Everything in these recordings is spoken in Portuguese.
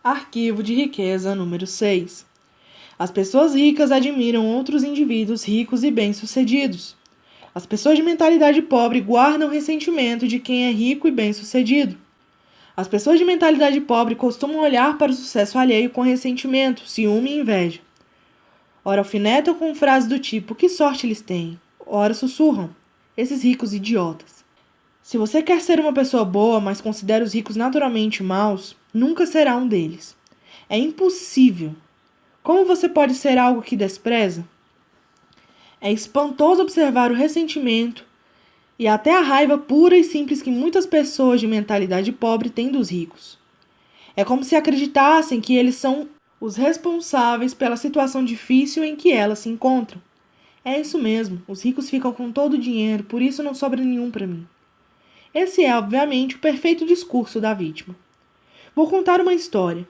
Arquivo de riqueza número 6. As pessoas ricas admiram outros indivíduos ricos e bem-sucedidos. As pessoas de mentalidade pobre guardam ressentimento de quem é rico e bem-sucedido. As pessoas de mentalidade pobre costumam olhar para o sucesso alheio com ressentimento, ciúme e inveja. Ora alfinetam com frases do tipo: que sorte eles têm? Ora sussurram: esses ricos idiotas. Se você quer ser uma pessoa boa, mas considera os ricos naturalmente maus, nunca será um deles. É impossível. Como você pode ser algo que despreza? É espantoso observar o ressentimento e até a raiva pura e simples que muitas pessoas de mentalidade pobre têm dos ricos. É como se acreditassem que eles são os responsáveis pela situação difícil em que elas se encontram. É isso mesmo, os ricos ficam com todo o dinheiro, por isso não sobra nenhum para mim. Esse é, obviamente, o perfeito discurso da vítima. Vou contar uma história.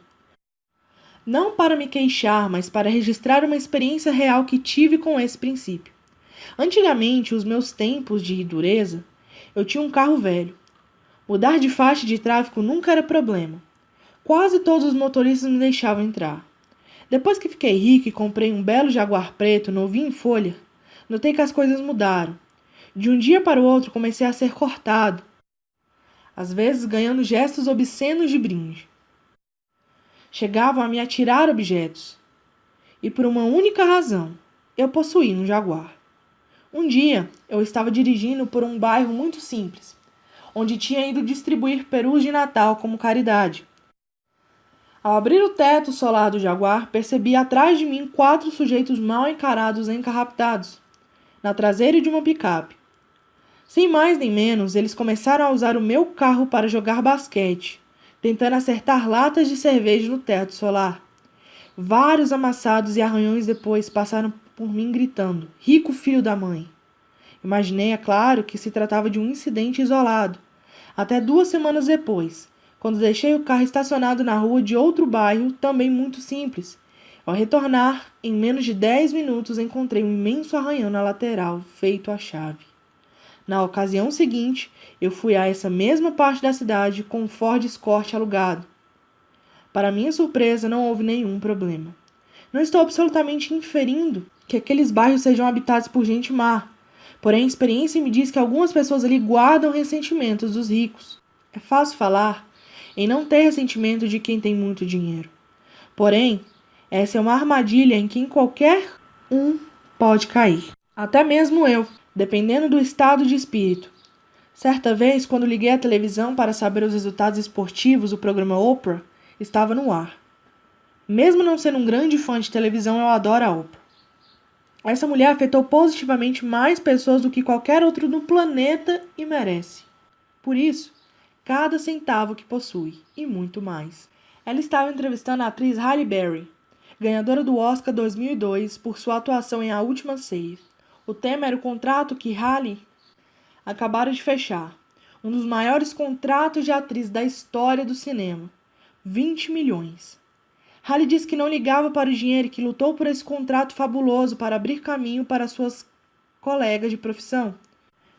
Não para me queixar, mas para registrar uma experiência real que tive com esse princípio. Antigamente, os meus tempos de dureza, eu tinha um carro velho. Mudar de faixa de tráfego nunca era problema. Quase todos os motoristas me deixavam entrar. Depois que fiquei rico e comprei um belo Jaguar preto, novinho em folha, notei que as coisas mudaram. De um dia para o outro comecei a ser cortado, às vezes ganhando gestos obscenos de brinde. Chegavam a me atirar objetos. E por uma única razão, eu possuía um Jaguar. Um dia, eu estava dirigindo por um bairro muito simples, onde tinha ido distribuir perus de Natal como caridade. Ao abrir o teto solar do Jaguar, percebi atrás de mim 4 sujeitos mal encarados encarraptados, na traseira de uma picape. Sem mais nem menos, eles começaram a usar o meu carro para jogar basquete, tentando acertar latas de cerveja no teto solar. Vários amassados e arranhões depois passaram por mim gritando: rico filho da mãe! Imaginei, é claro, que se tratava de um incidente isolado. Até 2 semanas depois, quando deixei o carro estacionado na rua de outro bairro, também muito simples. Ao retornar, em menos de 10 minutos encontrei um imenso arranhão na lateral, feito à chave. Na ocasião seguinte, eu fui a essa mesma parte da cidade com um Ford Escort alugado. Para minha surpresa, não houve nenhum problema. Não estou absolutamente inferindo que aqueles bairros sejam habitados por gente má. Porém, a experiência me diz que algumas pessoas ali guardam ressentimentos dos ricos. É fácil falar em não ter ressentimento de quem tem muito dinheiro. Porém, essa é uma armadilha em que qualquer um pode cair. Até mesmo eu, dependendo do estado de espírito. Certa vez, quando liguei a televisão para saber os resultados esportivos do programa Oprah, estava no ar. Mesmo não sendo um grande fã de televisão, eu adoro a Oprah. Essa mulher afetou positivamente mais pessoas do que qualquer outro no planeta e merece. Por isso, cada centavo que possui, e muito mais. Ela estava entrevistando a atriz Halle Berry, ganhadora do Oscar 2002 por sua atuação em A Última Ceia. O tema era o contrato que Halle acabara de fechar, um dos maiores contratos de atriz da história do cinema, 20 milhões. Halle disse que não ligava para o dinheiro e que lutou por esse contrato fabuloso para abrir caminho para suas colegas de profissão.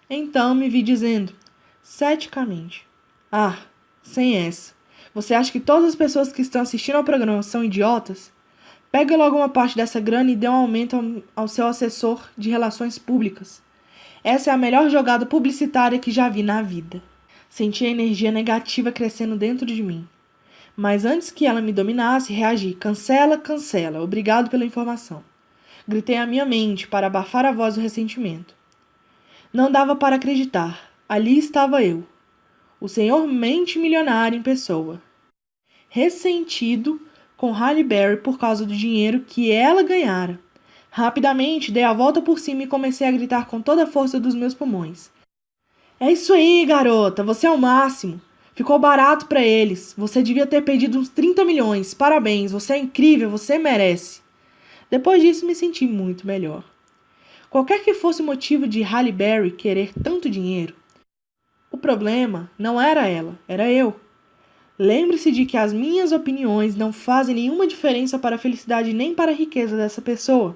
Então me vi dizendo, ceticamente: ah, sem essa. Você acha que todas as pessoas que estão assistindo ao programa são idiotas? Pega logo uma parte dessa grana e dê um aumento ao seu assessor de relações públicas. Essa é a melhor jogada publicitária que já vi na vida. Senti a energia negativa crescendo dentro de mim. Mas antes que ela me dominasse, reagi: cancela, cancela, obrigado pela informação. Gritei à minha mente para abafar a voz do ressentimento. Não dava para acreditar. Ali estava eu, o senhor mente milionário em pessoa. Ressentido com Halle Berry por causa do dinheiro que ela ganhara. Rapidamente dei a volta por cima e comecei a gritar com toda a força dos meus pulmões. É isso aí, garota, você é o máximo. Ficou barato para eles. Você devia ter pedido uns 30 milhões. Parabéns, você é incrível, você merece. Depois disso me senti muito melhor. Qualquer que fosse o motivo de Halle Berry querer tanto dinheiro, o problema não era ela, era eu. Lembre-se de que as minhas opiniões não fazem nenhuma diferença para a felicidade nem para a riqueza dessa pessoa.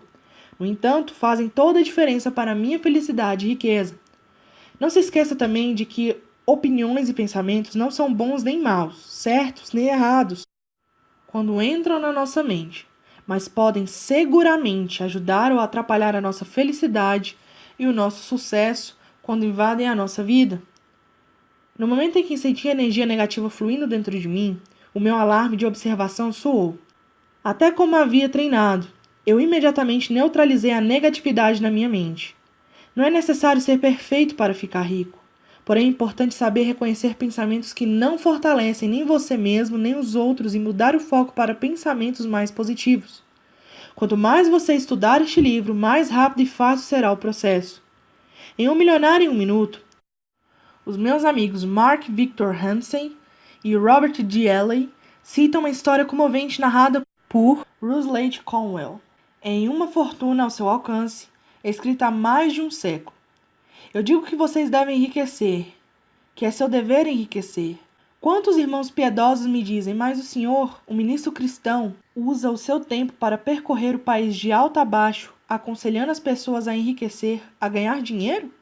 No entanto, fazem toda a diferença para a minha felicidade e riqueza. Não se esqueça também de que opiniões e pensamentos não são bons nem maus, certos nem errados. quando entram na nossa mente, mas podem seguramente ajudar ou atrapalhar a nossa felicidade e o nosso sucesso quando invadem a nossa vida. No momento em que senti a energia negativa fluindo dentro de mim, o meu alarme de observação soou. Até como havia treinado, eu imediatamente neutralizei a negatividade na minha mente. Não é necessário ser perfeito para ficar rico. Porém, é importante saber reconhecer pensamentos que não fortalecem nem você mesmo, nem os outros e mudar o foco para pensamentos mais positivos. Quanto mais você estudar este livro, mais rápido e fácil será o processo. Em Um Milionário em um Minuto, os meus amigos Mark Victor Hansen e Robert D. Elley citam uma história comovente narrada por Russley Conwell, em Uma Fortuna ao Seu Alcance, escrita há mais de um século. Eu digo que vocês devem enriquecer, que é seu dever enriquecer. Quantos irmãos piedosos me dizem, mas o senhor, o ministro cristão, usa o seu tempo para percorrer o país de alto a baixo, aconselhando as pessoas a enriquecer, a ganhar dinheiro?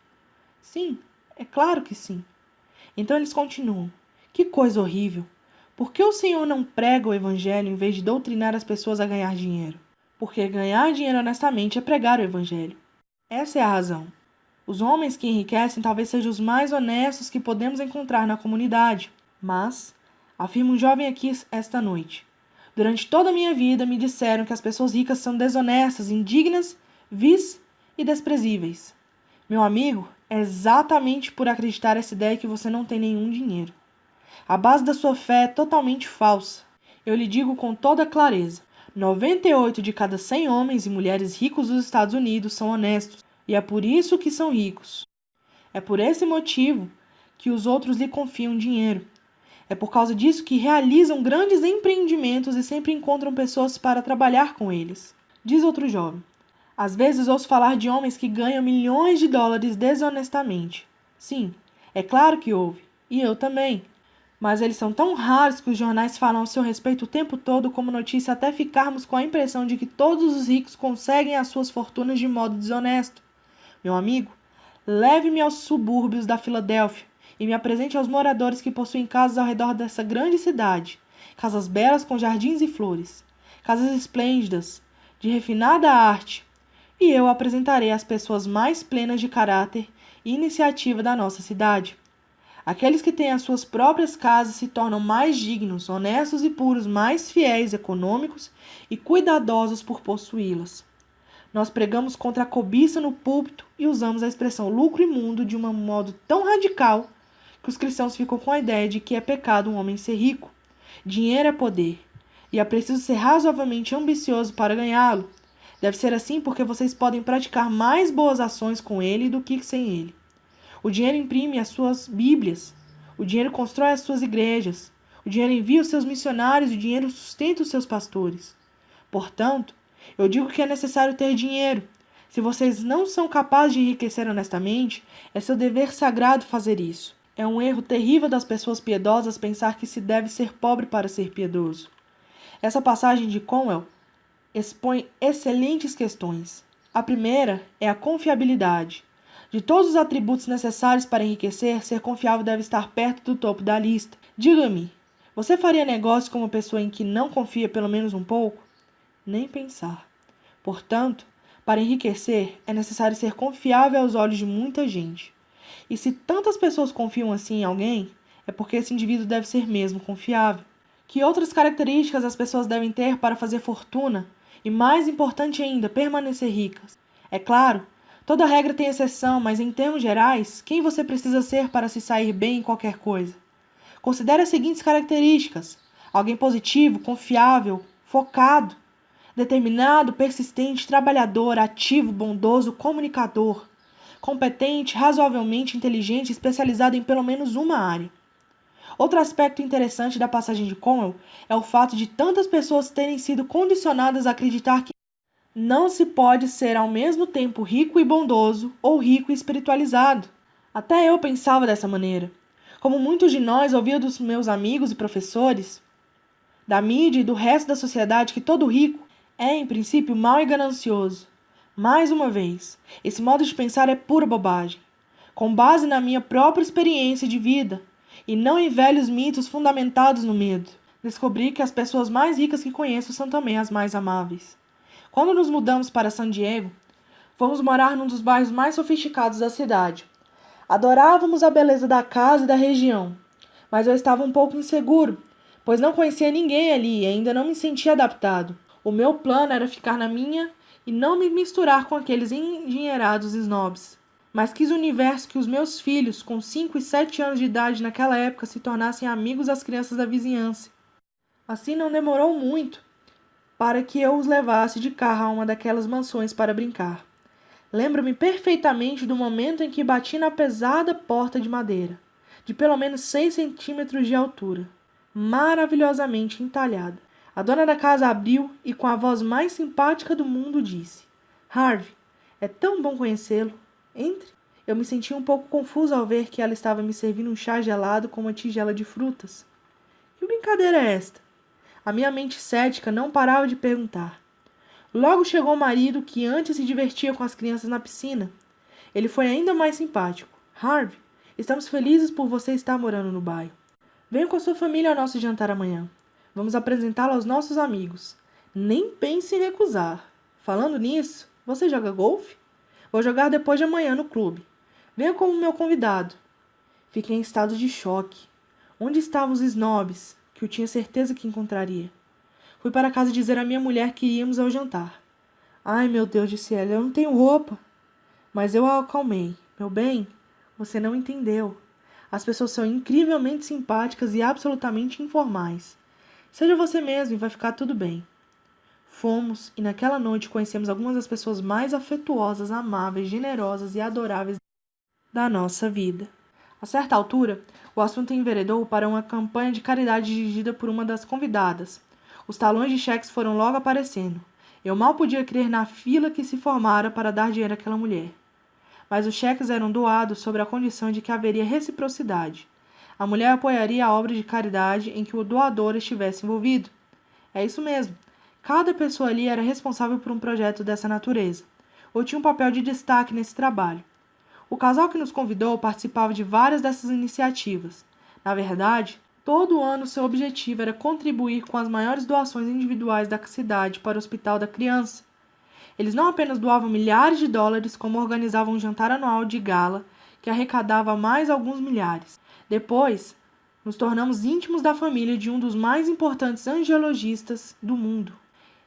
Sim, é claro que sim. Então eles continuam. Que coisa horrível! Por que o senhor não prega o evangelho em vez de doutrinar as pessoas a ganhar dinheiro? Porque ganhar dinheiro honestamente é pregar o evangelho. Essa é a razão. Os homens que enriquecem talvez sejam os mais honestos que podemos encontrar na comunidade. Mas, afirma um jovem aqui esta noite, durante toda a minha vida me disseram que as pessoas ricas são desonestas, indignas, vis e desprezíveis. Meu amigo, é exatamente por acreditar essa ideia que você não tem nenhum dinheiro. A base da sua fé é totalmente falsa. Eu lhe digo com toda clareza, 98 de cada 100 homens e mulheres ricos dos Estados Unidos são honestos, e é por isso que são ricos. É por esse motivo que os outros lhe confiam dinheiro. É por causa disso que realizam grandes empreendimentos e sempre encontram pessoas para trabalhar com eles. Diz outro jovem. Às vezes ouço falar de homens que ganham milhões de dólares desonestamente. Sim, é claro que houve. E eu também. Mas eles são tão raros que os jornais falam a seu respeito o tempo todo como notícia até ficarmos com a impressão de que todos os ricos conseguem as suas fortunas de modo desonesto. Meu amigo, leve-me aos subúrbios da Filadélfia e me apresente aos moradores que possuem casas ao redor dessa grande cidade. Casas belas com jardins e flores. Casas esplêndidas, de refinada arte. E eu apresentarei as pessoas mais plenas de caráter e iniciativa da nossa cidade. Aqueles que têm as suas próprias casas se tornam mais dignos, honestos e puros, mais fiéis, econômicos e cuidadosos por possuí-las. Nós pregamos contra a cobiça no púlpito e usamos a expressão lucro imundo de um modo tão radical que os cristãos ficam com a ideia de que é pecado um homem ser rico. Dinheiro é poder, e é preciso ser razoavelmente ambicioso para ganhá-lo. Deve ser assim porque vocês podem praticar mais boas ações com ele do que sem ele. O dinheiro imprime as suas bíblias, o dinheiro constrói as suas igrejas, o dinheiro envia os seus missionários, o dinheiro sustenta os seus pastores. Portanto, eu digo que é necessário ter dinheiro. Se vocês não são capazes de enriquecer honestamente, é seu dever sagrado fazer isso. É um erro terrível das pessoas piedosas pensar que se deve ser pobre para ser piedoso. Essa passagem de Conwell expõe excelentes questões. A primeira é a confiabilidade. De todos os atributos necessários para enriquecer, ser confiável deve estar perto do topo da lista. Diga-me, você faria negócio com uma pessoa em que não confia pelo menos um pouco? Nem pensar. Portanto, para enriquecer, é necessário ser confiável aos olhos de muita gente. E se tantas pessoas confiam assim em alguém, é porque esse indivíduo deve ser mesmo confiável. Que outras características as pessoas devem ter para fazer fortuna e, mais importante ainda, permanecer ricas? É claro, toda regra tem exceção, mas em termos gerais, quem você precisa ser para se sair bem em qualquer coisa? Considere as seguintes características: alguém positivo, confiável, focado, determinado, persistente, trabalhador, ativo, bondoso, comunicador, competente, razoavelmente inteligente, especializado em pelo menos uma área. Outro aspecto interessante da passagem de Conwell é o fato de tantas pessoas terem sido condicionadas a acreditar que não se pode ser ao mesmo tempo rico e bondoso ou rico e espiritualizado. Até eu pensava dessa maneira. Como muitos de nós ouviam dos meus amigos e professores, da mídia e do resto da sociedade que todo rico é, em princípio, mau e ganancioso. Mais uma vez, esse modo de pensar é pura bobagem. Com base na minha própria experiência de vida, e não em velhos mitos fundamentados no medo. Descobri que as pessoas mais ricas que conheço são também as mais amáveis. Quando nos mudamos para San Diego, fomos morar num dos bairros mais sofisticados da cidade. Adorávamos a beleza da casa e da região, mas eu estava um pouco inseguro, pois não conhecia ninguém ali e ainda não me sentia adaptado. O meu plano era ficar na minha e não me misturar com aqueles endinheirados snobs. Mas quis o universo que os meus filhos, com 5 e 7 anos de idade naquela época, se tornassem amigos das crianças da vizinhança. Assim não demorou muito para que eu os levasse de carro a uma daquelas mansões para brincar. Lembro-me perfeitamente do momento em que bati na pesada porta de madeira, de pelo menos 6 centímetros de altura, maravilhosamente entalhada. A dona da casa abriu e, com a voz mais simpática do mundo, disse: Harvey, é tão bom conhecê-lo. Entre. Eu me senti um pouco confuso ao ver que ela estava me servindo um chá gelado com uma tigela de frutas. Que brincadeira é esta? A minha mente cética não parava de perguntar. Logo chegou o marido, que antes se divertia com as crianças na piscina. Ele foi ainda mais simpático. Harvey, estamos felizes por você estar morando no bairro. Venha com a sua família ao nosso jantar amanhã. Vamos apresentá-lo aos nossos amigos. Nem pense em recusar. Falando nisso, você joga golfe? Vou jogar depois de amanhã no clube. Venha como meu convidado. Fiquei em estado de choque. Onde estavam os snobs, que eu tinha certeza que encontraria? Fui para casa dizer à minha mulher que iríamos ao jantar. Ai, meu Deus, disse ela, eu não tenho roupa. Mas eu a acalmei. Meu bem, você não entendeu. As pessoas são incrivelmente simpáticas e absolutamente informais. Seja você mesmo e vai ficar tudo bem. Fomos, e naquela noite conhecemos algumas das pessoas mais afetuosas, amáveis, generosas e adoráveis da nossa vida. A certa altura, o assunto enveredou para uma campanha de caridade dirigida por uma das convidadas. Os talões de cheques foram logo aparecendo. Eu mal podia crer na fila que se formara para dar dinheiro àquela mulher. Mas os cheques eram doados sob a condição de que haveria reciprocidade. A mulher apoiaria a obra de caridade em que o doador estivesse envolvido. É isso mesmo. Cada pessoa ali era responsável por um projeto dessa natureza, ou tinha um papel de destaque nesse trabalho. O casal que nos convidou participava de várias dessas iniciativas. Na verdade, todo ano seu objetivo era contribuir com as maiores doações individuais da cidade para o Hospital da Criança. Eles não apenas doavam milhares de dólares, como organizavam um jantar anual de gala que arrecadava mais alguns milhares. Depois, nos tornamos íntimos da família de um dos mais importantes angiologistas do mundo.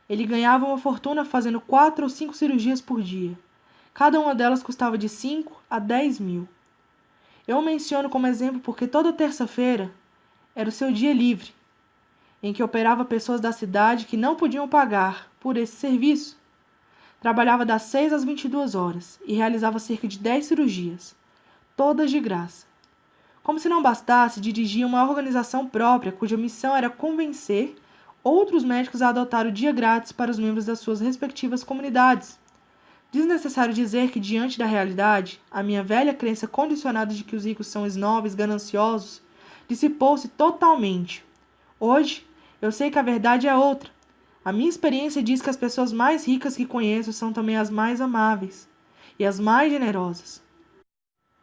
Ele ganhava uma fortuna fazendo 4 ou 5 cirurgias por dia. Cada uma delas custava de 5 a 10 mil. Eu o menciono como exemplo porque toda terça-feira era o seu dia livre, em que operava pessoas da cidade que não podiam pagar por esse serviço. Trabalhava das 6 às 22 horas e realizava cerca de 10 cirurgias, todas de graça. Como se não bastasse, dirigia uma organização própria cuja missão era convencer outros médicos a adotar o dia grátis para os membros das suas respectivas comunidades. Desnecessário dizer que, diante da realidade, a minha velha crença condicionada de que os ricos são snobs, gananciosos, dissipou-se totalmente. Hoje, eu sei que a verdade é outra. A minha experiência diz que as pessoas mais ricas que conheço são também as mais amáveis e as mais generosas.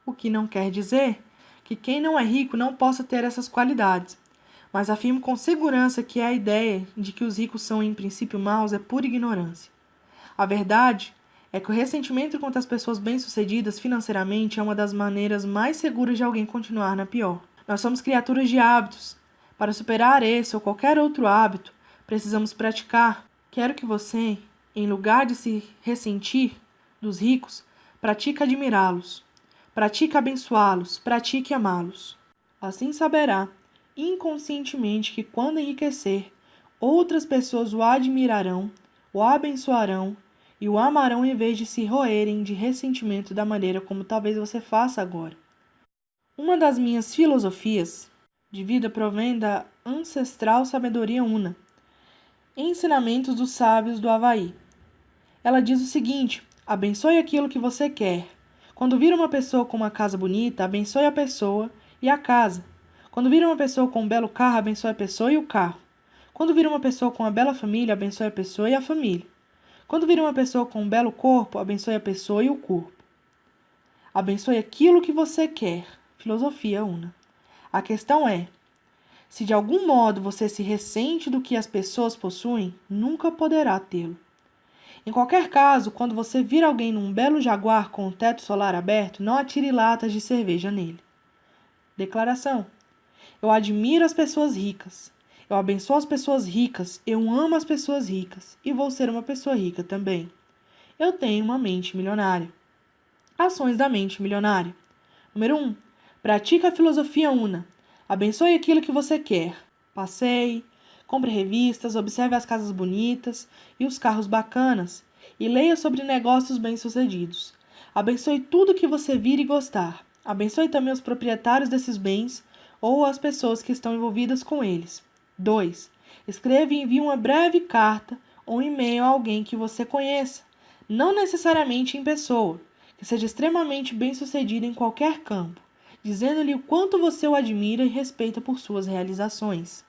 O que não quer dizer que quem não é rico não possa ter essas qualidades, mas afirmo com segurança que a ideia de que os ricos são em princípio maus é pura ignorância. A verdade é que o ressentimento contra as pessoas bem-sucedidas financeiramente é uma das maneiras mais seguras de alguém continuar na pior. Nós somos criaturas de hábitos. Para superar esse ou qualquer outro hábito, precisamos praticar. Quero que você, em lugar de se ressentir dos ricos, pratique admirá-los. Pratique abençoá-los, pratique amá-los. Assim saberá, inconscientemente, que quando enriquecer, outras pessoas o admirarão, o abençoarão e o amarão em vez de se roerem de ressentimento da maneira como talvez você faça agora. Uma das minhas filosofias de vida provém da ancestral sabedoria Una, Ensinamentos dos Sábios do Havaí. Ela diz o seguinte: abençoe aquilo que você quer. Quando vir uma pessoa com uma casa bonita, abençoe a pessoa e a casa. Quando vir uma pessoa com um belo carro, abençoe a pessoa e o carro. Quando vir uma pessoa com uma bela família, abençoe a pessoa e a família. Quando vir uma pessoa com um belo corpo, abençoe a pessoa e o corpo. Abençoe aquilo que você quer. Filosofia Una. A questão é: Se de algum modo você se ressente do que as pessoas possuem, nunca poderá tê-lo. Em qualquer caso, quando você vir alguém num belo Jaguar com o teto solar aberto, não atire latas de cerveja nele. Declaração: eu admiro as pessoas ricas. Eu abençoo as pessoas ricas. Eu amo as pessoas ricas. E vou ser uma pessoa rica também. Eu tenho uma mente milionária. Ações da mente milionária. Número 1. Pratica a filosofia Una. Abençoe aquilo que você quer. Passeie, compre revistas, observe as casas bonitas e os carros bacanas e leia sobre negócios bem-sucedidos. Abençoe tudo que você vir e gostar. Abençoe também os proprietários desses bens ou as pessoas que estão envolvidas com eles. 2. Escreva e envie uma breve carta ou e-mail a alguém que você conheça, não necessariamente em pessoa, que seja extremamente bem-sucedido em qualquer campo, dizendo-lhe o quanto você o admira e respeita por suas realizações.